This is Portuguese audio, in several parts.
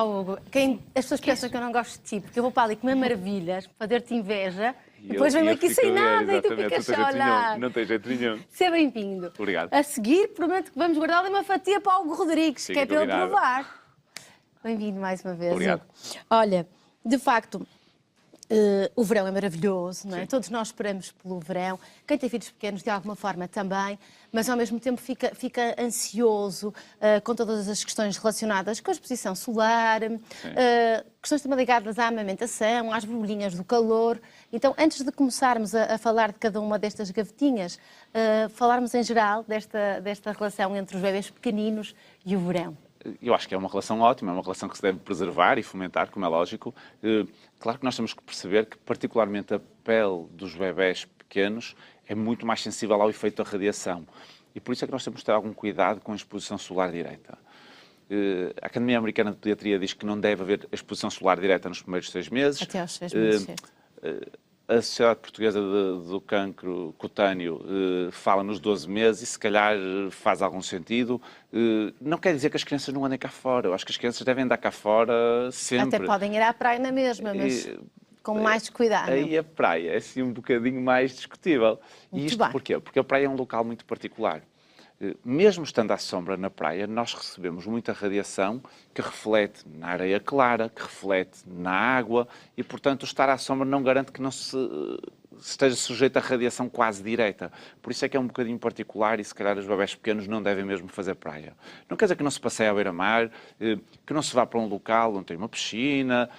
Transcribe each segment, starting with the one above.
Hugo, as pessoas pensam que eu não gosto de ti, porque eu vou para ali comer maravilhas, fazer-te inveja, e depois venho aqui sem nada e tu ficas a olhar. Não tem jeito nenhum. Seja bem-vindo. Obrigado. A seguir, prometo que vamos guardar ali uma fatia para o Hugo Rodrigues, que é para ele provar. Bem-vindo mais uma vez. Obrigado. Hugo. Olha, de facto, o verão é maravilhoso, não é? Sim. Todos nós esperamos pelo verão. Quem tem filhos pequenos, de alguma forma, também, mas ao mesmo tempo fica ansioso com todas as questões relacionadas com a exposição solar, questões também ligadas à amamentação, às borbulhinhas do calor. Então, antes de começarmos a falar de cada uma destas gavetinhas, falarmos em geral desta relação entre os bebés pequeninos e o verão. Eu acho que é uma relação ótima, é uma relação que se deve preservar e fomentar, como é lógico. Claro que nós temos que perceber que, particularmente, a pele dos bebés pequenos é muito mais sensível ao efeito da radiação. E por isso é que nós temos que ter algum cuidado com a exposição solar direta. A Academia Americana de Pediatria diz que não deve haver exposição solar direta nos primeiros 6 meses. Até aos 6 meses, A Sociedade Portuguesa do Cancro Cutâneo fala nos 12 meses e se calhar faz algum sentido. Não quer dizer que as crianças não andem cá fora. Eu acho que as crianças devem andar cá fora sempre. Até podem ir à praia na mesma, mas com mais cuidado. Aí a praia é assim um bocadinho mais discutível. E isto porquê? Porque a praia é um local muito particular. Mesmo estando à sombra na praia, nós recebemos muita radiação que reflete na areia clara, que reflete na água e, portanto, estar à sombra não garante que não se esteja sujeito a radiação quase direta. Por isso é que é um bocadinho particular e, se calhar, os bebés pequenos não devem mesmo fazer praia. Não quer dizer que não se passeie à beira-mar, que não se vá para um local onde tem uma piscina.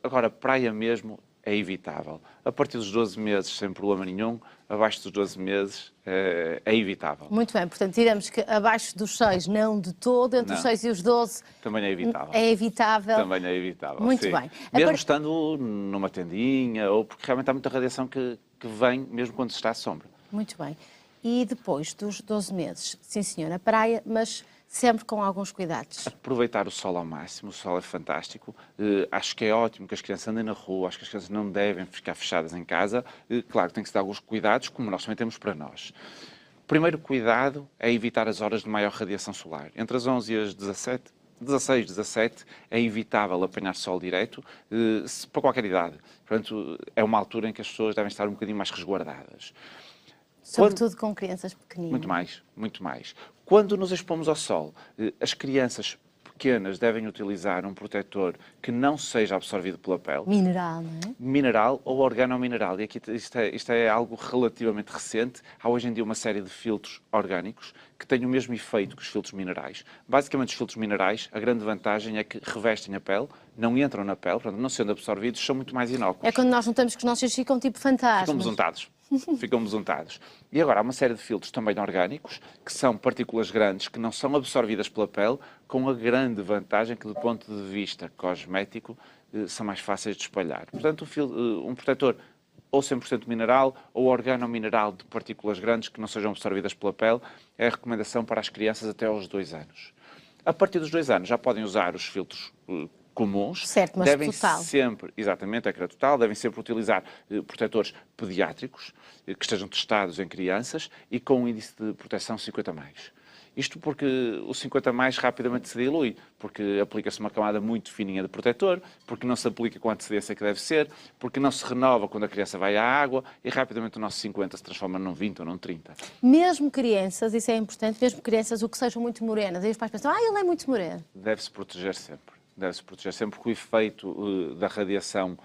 Agora, praia mesmo é evitável. A partir dos 12 meses, sem problema nenhum. Abaixo dos 12 meses é evitável. Muito bem, portanto, diremos que abaixo dos 6 não de todo, entre os 6 e os 12 também é evitável. É evitável. Também é evitável, muito sim. bem. Mesmo estando numa tendinha, ou porque realmente há muita radiação que vem mesmo quando se está à sombra. Muito bem. E depois dos 12 meses, sim senhor, a praia, mas sempre com alguns cuidados. Aproveitar o sol ao máximo, o sol é fantástico. Acho que é ótimo que as crianças andem na rua, acho que as crianças não devem ficar fechadas em casa. Claro que tem que se dar alguns cuidados, como nós também temos para nós. O primeiro cuidado é evitar as horas de maior radiação solar. Entre as 11 e as 16, 17, é evitável apanhar sol direto para qualquer idade. Portanto, é uma altura em que as pessoas devem estar um bocadinho mais resguardadas. Sobretudo com crianças pequeninas. Muito mais, muito mais. Quando nos expomos ao sol, as crianças pequenas devem utilizar um protetor que não seja absorvido pela pele. Mineral, não é? Mineral ou organomineral. E aqui isto é algo relativamente recente. Há hoje em dia uma série de filtros orgânicos que têm o mesmo efeito que os filtros minerais. Basicamente, os filtros minerais, a grande vantagem é que revestem a pele, não entram na pele, portanto, não sendo absorvidos, são muito mais inócuos. É quando nós notamos que os nossos ficam tipo fantasmas. Ficam besuntados. Ficam besuntados. E agora há uma série de filtros também orgânicos, que são partículas grandes que não são absorvidas pela pele, com a grande vantagem que, do ponto de vista cosmético, são mais fáceis de espalhar. Portanto, um protetor ou 100% mineral ou organomineral de partículas grandes que não sejam absorvidas pela pele é a recomendação para as crianças até aos 2 anos. A partir dos 2 anos já podem usar os filtros comuns. Certo, mas devem total. sempre, exatamente, ecrã total, devem sempre utilizar protetores pediátricos que estejam testados em crianças e com um índice de proteção 50+. Isto porque o 50+ rapidamente se dilui, porque aplica-se uma camada muito fininha de protetor, porque não se aplica com a antecedência que deve ser, porque não se renova quando a criança vai à água e rapidamente o nosso 50 se transforma num 20 ou num 30. Mesmo crianças, isso é importante, mesmo crianças o que sejam muito morenas, aí os pais pensam, ele é muito moreno. Deve-se proteger sempre. Deve-se proteger sempre, porque o efeito da radiação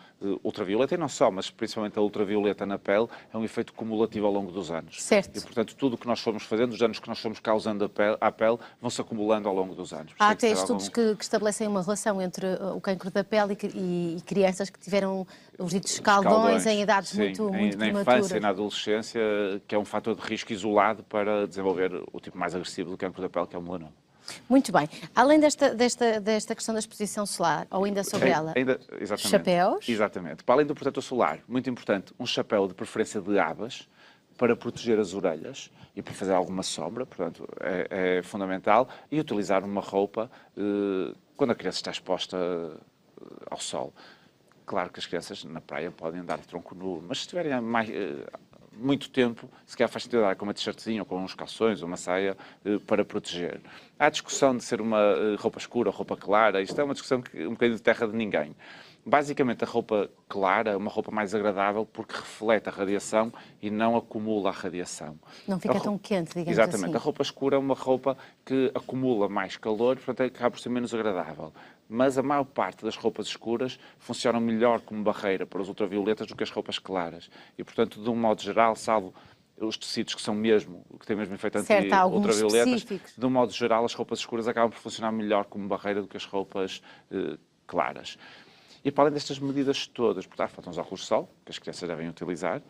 ultravioleta, e não só, mas principalmente a ultravioleta na pele, é um efeito cumulativo ao longo dos anos. Certo. E, portanto, tudo o que nós formos fazendo, os danos que nós formos causando à pele, vão-se acumulando ao longo dos anos. Há até estudos que estabelecem uma relação entre o cancro da pele e crianças que tiveram os ditos escaldões em idades muito prematuras. Na infância e na adolescência, que é um fator de risco isolado para desenvolver o tipo mais agressivo do cancro da pele, que é o melanoma. Muito bem. Além desta questão da exposição solar, ou ainda sobre ela, exatamente, chapéus? Exatamente. Para além do protetor solar, muito importante, um chapéu de preferência de abas para proteger as orelhas e para fazer alguma sombra, portanto, é fundamental. E utilizar uma roupa quando a criança está exposta ao sol. Claro que as crianças na praia podem andar de tronco nu, mas se estiverem muito tempo, se calhar faz sentido dar com uma t-shirtzinha ou com uns calções ou uma saia para proteger. Há a discussão de ser uma roupa escura ou roupa clara, isto é uma discussão um bocadinho de terra de ninguém. Basicamente, a roupa clara é uma roupa mais agradável porque reflete a radiação e não acumula a radiação. Não fica tão quente, digamos Exatamente. assim. A roupa escura é uma roupa que acumula mais calor, portanto, acaba por ser menos agradável. Mas a maior parte das roupas escuras funcionam melhor como barreira para os ultravioletas do que as roupas claras. E, portanto, de um modo geral, salvo os tecidos que são mesmo, que têm mesmo efeito anti-ultravioletas, de um modo geral, as roupas escuras acabam por funcionar melhor como barreira do que as roupas claras. E para além destas medidas todas, portanto, faltam os óculos de sol, que as crianças devem utilizar.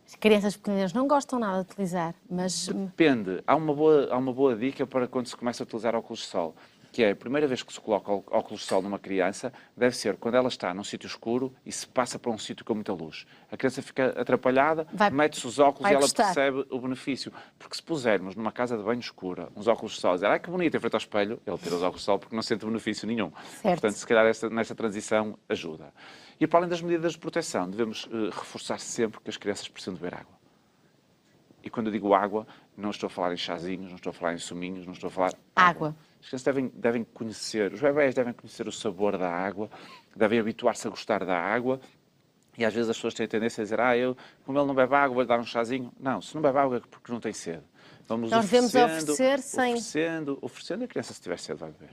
As crianças pequeninas não gostam nada de utilizar, mas... Depende. Há uma boa dica para quando se começa a utilizar óculos de sol, que é a primeira vez que se coloca óculos de sol numa criança, deve ser quando ela está num sítio escuro e se passa para um sítio com muita luz. A criança fica atrapalhada, mete-se os óculos e ela percebe o benefício. Porque se pusermos numa casa de banho escura uns óculos de sol e dizer, ai que bonito, em frente ao espelho, ele tira os óculos de sol porque não sente benefício nenhum. Certo. Portanto, se calhar nesta transição ajuda. E para além das medidas de proteção, devemos reforçar sempre que as crianças precisam de beber água. E quando eu digo água, não estou a falar em chazinhos, não estou a falar em suminhos, não estou a falar água. As crianças devem conhecer, os bebés devem conhecer o sabor da água, devem habituar-se a gostar da água. E às vezes as pessoas têm a tendência a dizer, como ele não bebe água, vou-lhe dar um chazinho. Não, se não bebe água é porque não tem sede. Nós devemos oferecer sem... Oferecendo, a criança, se tiver sede, vai beber.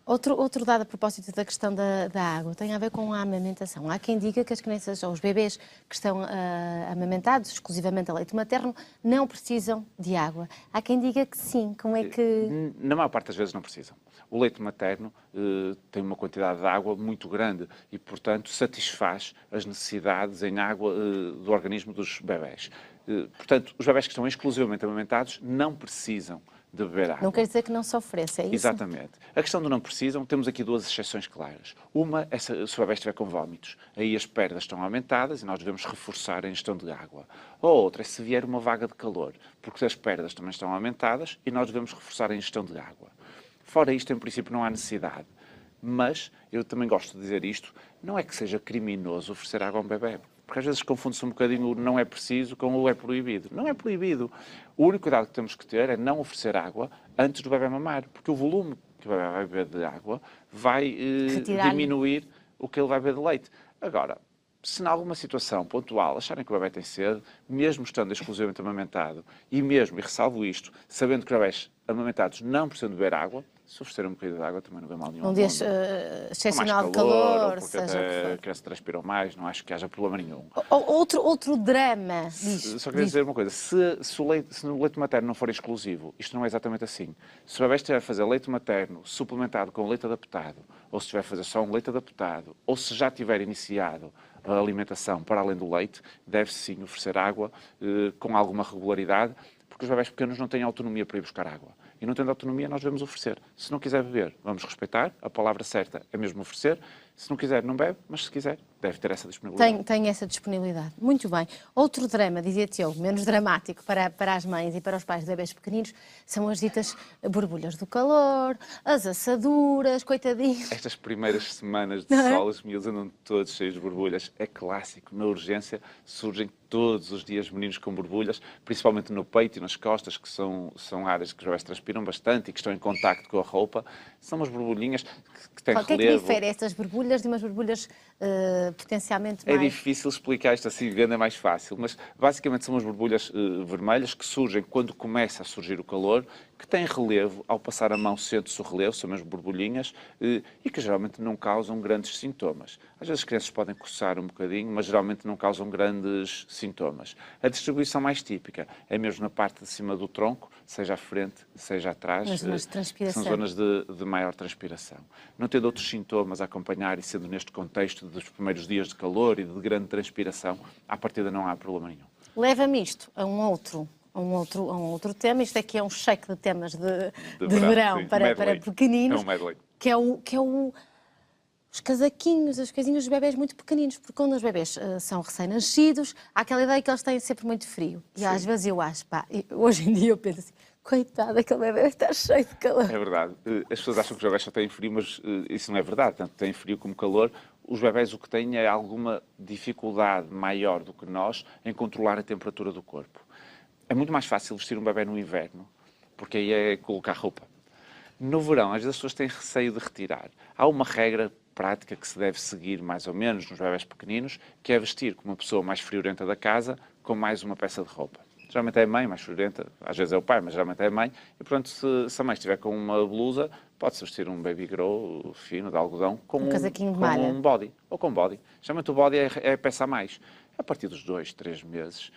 Outro dado a propósito da questão da água tem a ver com a amamentação. Há quem diga que as crianças ou os bebês que estão amamentados exclusivamente a leite materno não precisam de água. Há quem diga que sim. Como é que... Na maior parte das vezes não precisam. O leite materno tem uma quantidade de água muito grande e, portanto, satisfaz as necessidades em água do organismo dos bebés. Portanto, os bebés que estão exclusivamente amamentados não precisam de beber água. Não quer dizer que não se ofereça, é isso? Exatamente. A questão do não precisam, temos aqui duas exceções claras. Uma é se o bebé estiver com vómitos. Aí as perdas estão aumentadas e nós devemos reforçar a ingestão de água. Ou outra é se vier uma vaga de calor, porque as perdas também estão aumentadas e nós devemos reforçar a ingestão de água. Fora isto, em princípio, não há necessidade. Mas, eu também gosto de dizer isto, não é que seja criminoso oferecer água a um bebé. Porque às vezes confunde-se um bocadinho o não é preciso com o é proibido. Não é proibido. O único cuidado que temos que ter é não oferecer água antes do bebé mamar. Porque o volume que o bebé vai beber de água vai diminuir o que ele vai beber de leite. Agora, se em alguma situação pontual acharem que o bebé tem sede, mesmo estando exclusivamente amamentado, e ressalvo isto, sabendo que bebés amamentados não precisam de beber água, se oferecer um bocadinho de água também não vê mal nenhum. Um dia excepcional de calor, porque seja a criança transpirou mais, não acho que haja problema nenhum. Outro drama. Só queria dizer uma coisa, se o leite materno não for exclusivo, isto não é exatamente assim. Se o bebé estiver a fazer leite materno suplementado com leite adaptado, ou se estiver a fazer só um leite adaptado, ou se já tiver iniciado a alimentação para além do leite, deve-se sim oferecer água com alguma regularidade, porque os bebés pequenos não têm autonomia para ir buscar água. E não tendo autonomia, nós devemos oferecer. Se não quiser beber, vamos respeitar. A palavra certa é mesmo oferecer. Se não quiser, não bebe, mas se quiser, deve ter essa disponibilidade. Tem essa disponibilidade. Muito bem. Outro drama, dizia-te eu, menos dramático para as mães e para os pais de bebés pequeninos, são as ditas borbulhas do calor, as assaduras, coitadinhos. Estas primeiras semanas de sol, os miúdos andam todos cheios de borbulhas. É clássico. Na urgência surgem todos os dias meninos com borbulhas, principalmente no peito e nas costas, que são áreas que os bebés transpiram bastante e que estão em contacto com a roupa. São umas borbulhinhas que têm relevo. O que é que difere estas borbulhas de umas borbulhas potencialmente mais... É difícil explicar isto assim, vendo é mais fácil, mas basicamente são umas borbulhas vermelhas que surgem quando começa a surgir o calor, que têm relevo, ao passar a mão sente-se o relevo, são mesmo borbulhinhas, e que geralmente não causam grandes sintomas. Às vezes as crianças podem coçar um bocadinho, mas geralmente não causam grandes sintomas. A distribuição mais típica é mesmo na parte de cima do tronco, seja à frente, seja atrás, são zonas de maior transpiração. Não tendo outros sintomas a acompanhar e sendo neste contexto dos primeiros dias de calor e de grande transpiração, à partida não há problema nenhum. Leva-me isto a um outro tema. Isto aqui é um cheque de temas de verão para pequeninos, que é os casaquinhos, as coisinhas dos bebés muito pequeninos, porque quando os bebés são recém-nascidos, há aquela ideia que eles têm sempre muito frio. E às vezes eu acho, hoje em dia eu penso assim, coitado, aquele bebê está cheio de calor. É verdade. As pessoas acham que os bebés só têm frio, mas isso não é verdade. Tanto têm frio como calor. Os bebés o que têm é alguma dificuldade maior do que nós em controlar a temperatura do corpo. é muito mais fácil vestir um bebê no inverno, porque aí é colocar roupa. No verão, às vezes as pessoas têm receio de retirar. Há uma regra prática que se deve seguir mais ou menos nos bebés pequeninos, que é vestir como uma pessoa mais friorenta da casa com mais uma peça de roupa. Geralmente é a mãe mais friorenta, às vezes é o pai, mas geralmente é a mãe. E portanto, se a mãe estiver com uma blusa, pode-se vestir um baby grow fino, de algodão, com casaquinho de com malha. um body, ou com body. Geralmente o body é a peça a mais. A partir dos 2, 3 meses,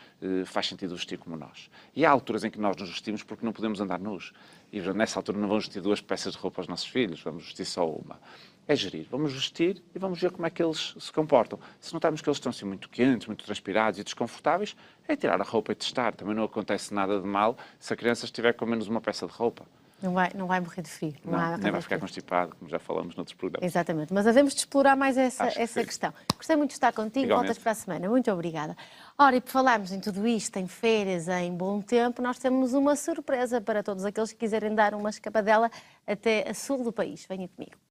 faz sentido vestir como nós. E há alturas em que nós nos vestimos porque não podemos andar nus. E nessa altura não vamos vestir 2 peças de roupa aos nossos filhos, vamos vestir só uma. É gerir. Vamos vestir e vamos ver como é que eles se comportam. Se notarmos que eles estão assim muito quentes, muito transpirados e desconfortáveis, é tirar a roupa e testar. Também não acontece nada de mal se a criança estiver com menos uma peça de roupa. Não vai morrer de frio. Não, nem vai ficar constipado, como já falamos noutros programas. Exatamente, mas havemos de explorar mais essa questão. Gostei muito de estar contigo, Igualmente. voltas para a semana. Muito obrigada. Ora, e por falarmos em tudo isto, em férias, em bom tempo, nós temos uma surpresa para todos aqueles que quiserem dar uma escapadela até a sul do país. Venha comigo.